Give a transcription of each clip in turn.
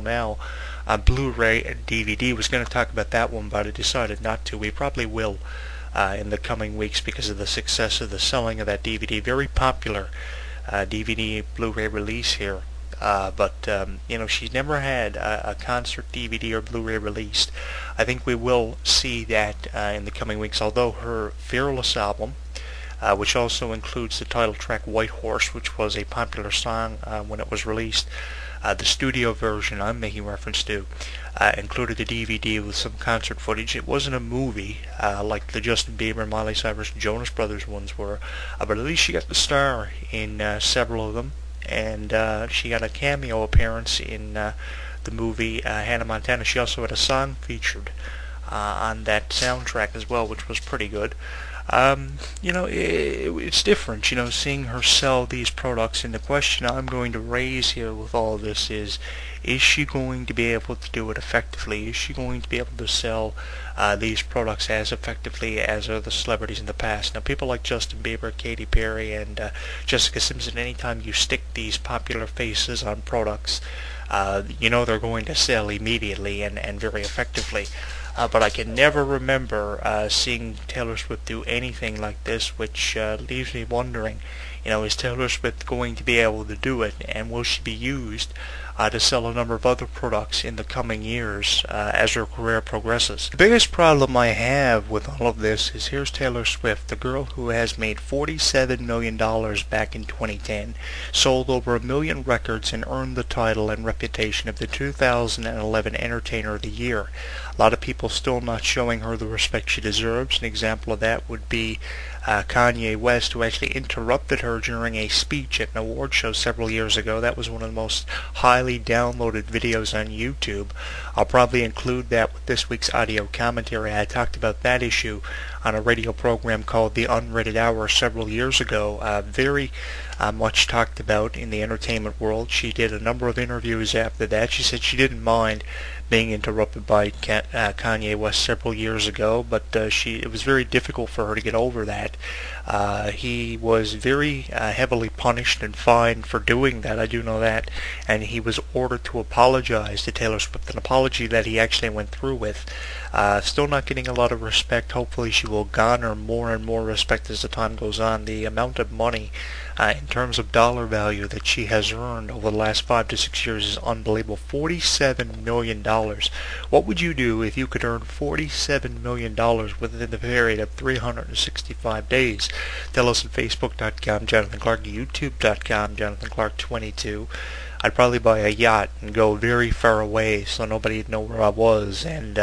now on Blu-ray and DVD. Was going to talk about that one, but I decided not to. We probably will in the coming weeks because of the success of the selling of that DVD. Very popular DVD Blu-ray release here. She's never had a concert DVD or Blu-ray released. I think we will see that in the coming weeks, although her Fearless album, which also includes the title track White Horse, which was a popular song when it was released, the studio version I'm making reference to, included a DVD with some concert footage. It wasn't a movie like the Justin Bieber, Miley Cyrus, Jonas Brothers ones were, but at least she got the star in several of them. And she got a cameo appearance in the movie Hannah Montana. She also had a song featured on that soundtrack as well, which was pretty good. It's different, seeing her sell these products. And the question I'm going to raise here with all of this is she going to be able to do it effectively? Is she going to be able to sell these products as effectively as other celebrities in the past? Now, people like Justin Bieber, Katy Perry, and Jessica Simpson, anytime you stick these popular faces on products, they're going to sell immediately and very effectively. But I can never remember seeing Taylor Swift do anything like this, which leaves me wondering, is Taylor Swift going to be able to do it, and will she be used to sell a number of other products in the coming years as her career progresses? The biggest problem I have with all of this is here's Taylor Swift, the girl who has made $47 million back in 2010, sold over 1 million records, and earned the title and reputation of the 2011 Entertainer of the Year. A lot of people still not showing her the respect she deserves. An example of that would be Kanye West, who actually interrupted her during a speech at an award show several years ago. That was one of the most highly downloaded videos on YouTube. I'll probably include that with this week's audio commentary. I talked about that issue on a radio program called The Unrated Hour several years ago. Very much talked about in the entertainment world. She did a number of interviews after that. She said she didn't mind being interrupted by Kanye West several years ago, but it was very difficult for her to get over that. He was very heavily punished and fined for doing that, I do know that, and he was ordered to apologize to Taylor Swift, an apology that he actually went through with. Still not getting a lot of respect. Hopefully she will garner more and more respect as the time goes on. The amount of money in terms of dollar value that she has earned over the last 5 to 6 years is unbelievable. $47 million. What would you do if you could earn $47 million within the period of 365 days? Tell us at Facebook.com, Jonathan Clarke, YouTube.com, Jonathan Clarke 22. I'd probably buy a yacht and go very far away so nobody'd know where I was, and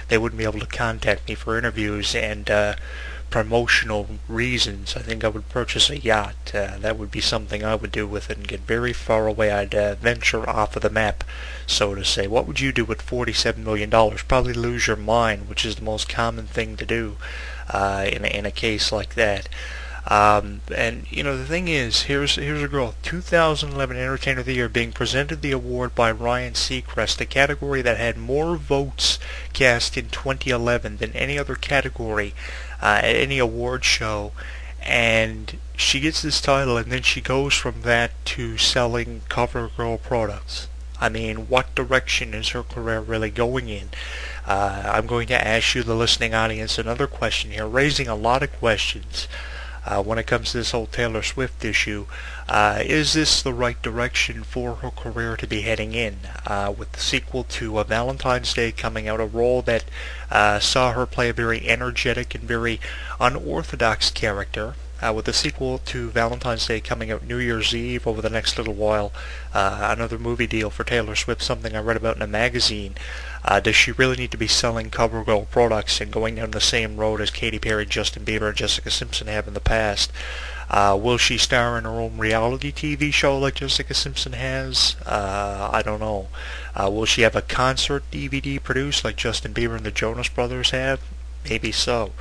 they wouldn't be able to contact me for interviews and promotional reasons. I think I would purchase a yacht. That would be something I would do with it and get very far away. I'd venture off of the map, so to say. What would you do with $47 million? Probably lose your mind, which is the most common thing to do in a case like that. The thing is, here's a girl, 2011 Entertainer of the Year, being presented the award by Ryan Seacrest, a category that had more votes cast in 2011 than any other category at any award show, and she gets this title, and then she goes from that to selling CoverGirl products. I mean, what direction is her career really going in? I'm going to ask you, the listening audience, another question here, raising a lot of questions when it comes to this whole Taylor Swift issue. Is this the right direction for her career to be heading in? With the sequel to Valentine's Day coming out, a role that saw her play a very energetic and very unorthodox character. With the sequel to Valentine's Day coming out New Year's Eve over the next little while, another movie deal for Taylor Swift, something I read about in a magazine. Does she really need to be selling CoverGirl products and going down the same road as Katy Perry, Justin Bieber, and Jessica Simpson have in the past? Will she star in her own reality TV show like Jessica Simpson has? I don't know. Will she have a concert DVD produced like Justin Bieber and the Jonas Brothers have? Maybe so.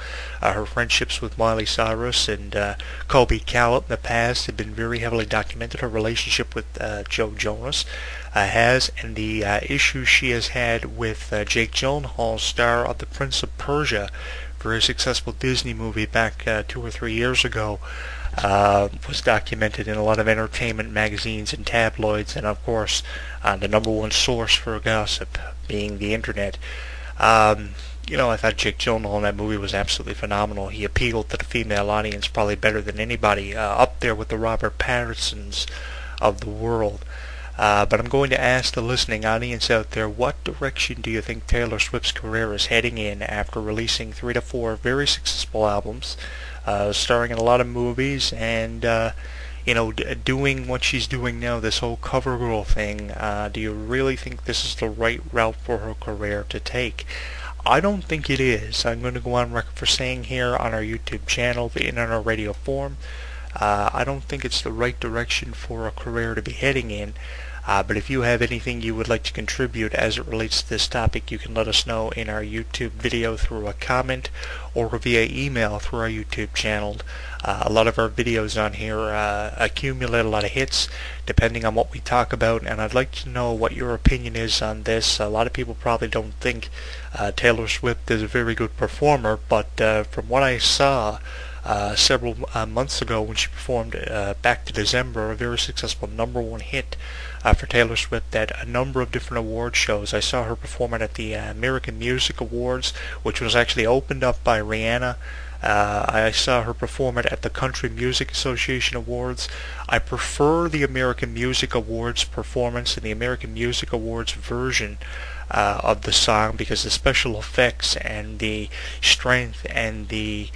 Her friendships with Miley Cyrus and Kobe Caleb in the past have been very heavily documented. Her relationship with Joe Jonas has, and the issues she has had with Jake Gyllenhaal, star of The Prince of Persia, very successful Disney movie back 2 or 3 years ago. was documented in a lot of entertainment magazines and tabloids, and of course the number one source for gossip being the internet. I thought Jake Gyllenhaal in that movie was absolutely phenomenal. He appealed to the female audience probably better than anybody, up there with the Robert Pattinsons of the world. But I'm going to ask the listening audience out there, what direction do you think Taylor Swift's career is heading in after releasing 3 to 4 very successful albums, starring in a lot of movies, and doing what she's doing now, this whole cover girl thing? Do you really think this is the right route for her career to take? I don't think it is. I'm going to go on record for saying here on our YouTube channel and on our radio forum, I don't think it's the right direction for a career to be heading in. But if you have anything you would like to contribute as it relates to this topic, you can let us know in our YouTube video through a comment or via email through our YouTube channel. A lot of our videos on here accumulate a lot of hits depending on what we talk about, and I'd like to know what your opinion is on this. A lot of people probably don't think Taylor Swift is a very good performer, but from what I saw several months ago when she performed Back to December, a very successful #1 hit for Taylor Swift at a number of different award shows. I saw her perform it at the American Music Awards, which was actually opened up by Rihanna. I saw her perform it at the Country Music Association Awards. I prefer the American Music Awards performance and the American Music Awards version of the song, because the special effects and the strength and the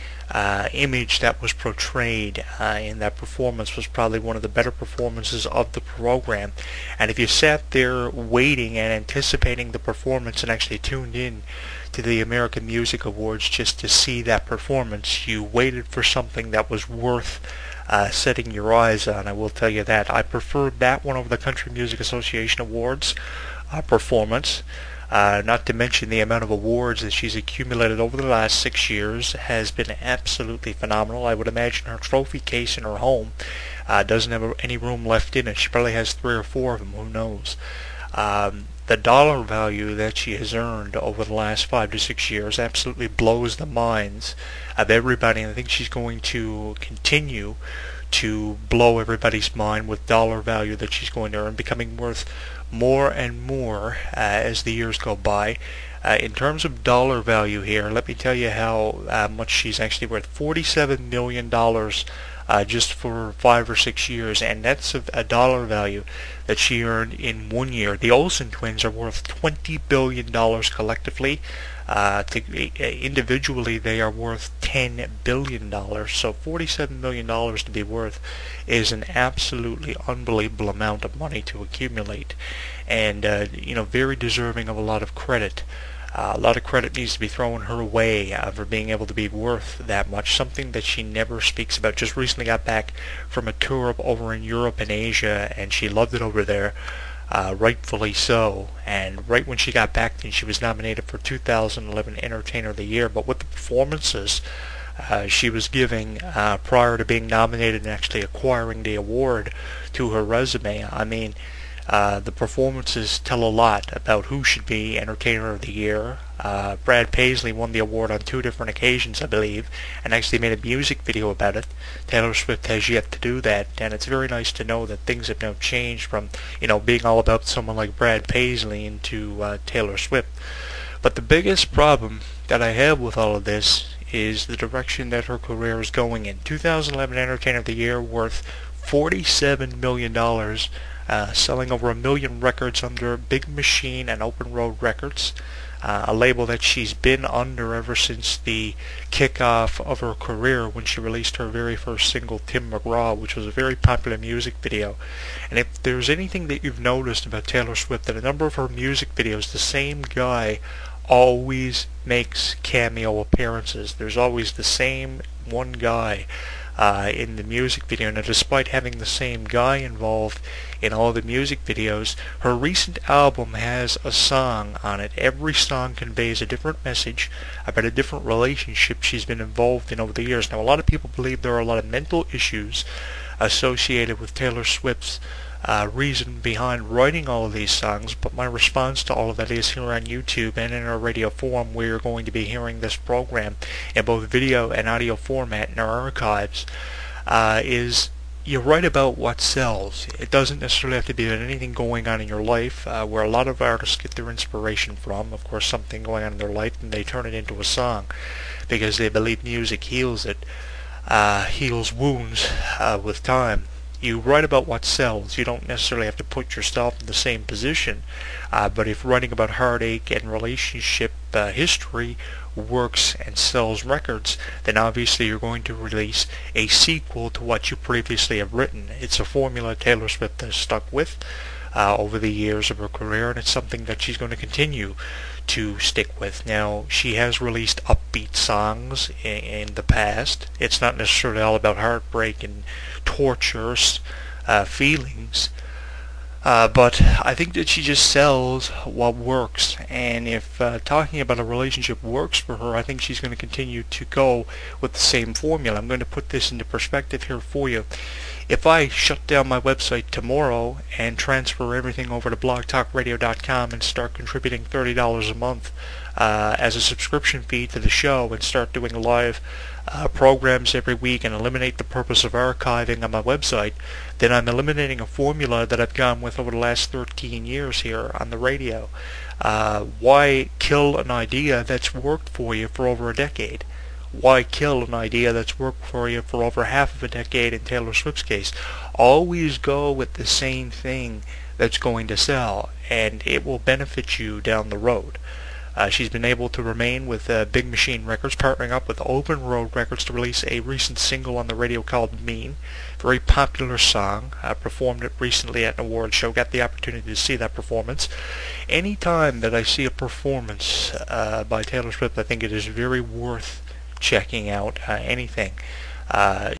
image that was portrayed in that performance was probably one of the better performances of the program. And if you sat there waiting and anticipating the performance and actually tuned in to the American Music Awards just to see that performance, you waited for something that was worth setting your eyes on. I will tell you that. I preferred that one over the Country Music Association Awards performance. Not to mention the amount of awards that she's accumulated over the last 6 years has been absolutely phenomenal. I would imagine her trophy case in her home doesn't have any room left in it. She probably has 3 or 4 of them, who knows. The dollar value that she has earned over the last 5 to 6 years absolutely blows the minds of everybody, and I think she's going to continue to blow everybody's mind with dollar value that she's going to earn, becoming worth more and more as the years go by. In terms of dollar value here, let me tell you how much she's actually worth. $47 million just for 5 or 6 years, and that's a dollar value that she earned in 1 year. The Olsen twins are worth $20 billion collectively. Individually, they are worth $10 billion. So $47 million to be worth is an absolutely unbelievable amount of money to accumulate, and very deserving of a lot of credit. A lot of credit needs to be thrown her way for being able to be worth that much, something that she never speaks about. Just recently got back from a tour over in Europe and Asia, and she loved it over there, rightfully so. And right when she got back, then she was nominated for 2011 Entertainer of the Year. But with the performances she was giving prior to being nominated and actually acquiring the award to her resume, I mean, the performances tell a lot about who should be Entertainer of the Year. Brad Paisley won the award on 2 different occasions, I believe, and actually made a music video about it. Taylor Swift has yet to do that, and it's very nice to know that things have now changed from, being all about someone like Brad Paisley into Taylor Swift. But the biggest problem that I have with all of this is the direction that her career is going in. 2011 Entertainer of the Year, worth $47 million, selling over 1 million records under Big Machine and Open Road Records, a label that she's been under ever since the kickoff of her career when she released her very first single, Tim McGraw, which was a very popular music video. And if there's anything that you've noticed about Taylor Swift, that a number of her music videos, the same guy always makes cameo appearances. There's always the same one guy in the music video. Now, despite having the same guy involved in all the music videos, her recent album has a song on it. Every song conveys a different message about a different relationship she's been involved in over the years. Now, a lot of people believe there are a lot of mental issues associated with Taylor Swift's reason behind writing all of these songs, but my response to all of that is here on YouTube and in our radio forum, where you're going to be hearing this program in both video and audio format in our archives. is you write about what sells. It doesn't necessarily have to be anything going on in your life, where a lot of artists get their inspiration from, of course, something going on in their life, and they turn it into a song because they believe music heals it, heals wounds with time. You write about what sells. You don't necessarily have to put yourself in the same position, but if writing about heartache and relationship history works and sells records, then obviously you're going to release a sequel to what you previously have written. It's a formula Taylor Swift has stuck with over the years of her career, and it's something that she's going to continue to stick with. Now, she has released upbeat songs in the past. It's not necessarily all about heartbreak and torturous feelings, but I think that she just sells what works, and if talking about a relationship works for her, I think she's going to continue to go with the same formula. I'm going to put this into perspective here for you. If I shut down my website tomorrow and transfer everything over to blogtalkradio.com and start contributing $30 a month as a subscription fee to the show and start doing live programs every week and eliminate the purpose of archiving on my website, then I'm eliminating a formula that I've gone with over the last 13 years here on the radio. Why kill an idea that's worked for you for over a decade? Why kill an idea that's worked for you for over half of a decade in Taylor Swift's case? Always go with the same thing that's going to sell, and it will benefit you down the road. She's been able to remain with Big Machine Records, partnering up with Open Road Records to release a recent single on the radio called Mean. Very popular song. Performed it recently at an award show. Got the opportunity to see that performance. Anytime that I see a performance by Taylor Swift, I think it is very worth checking out anything.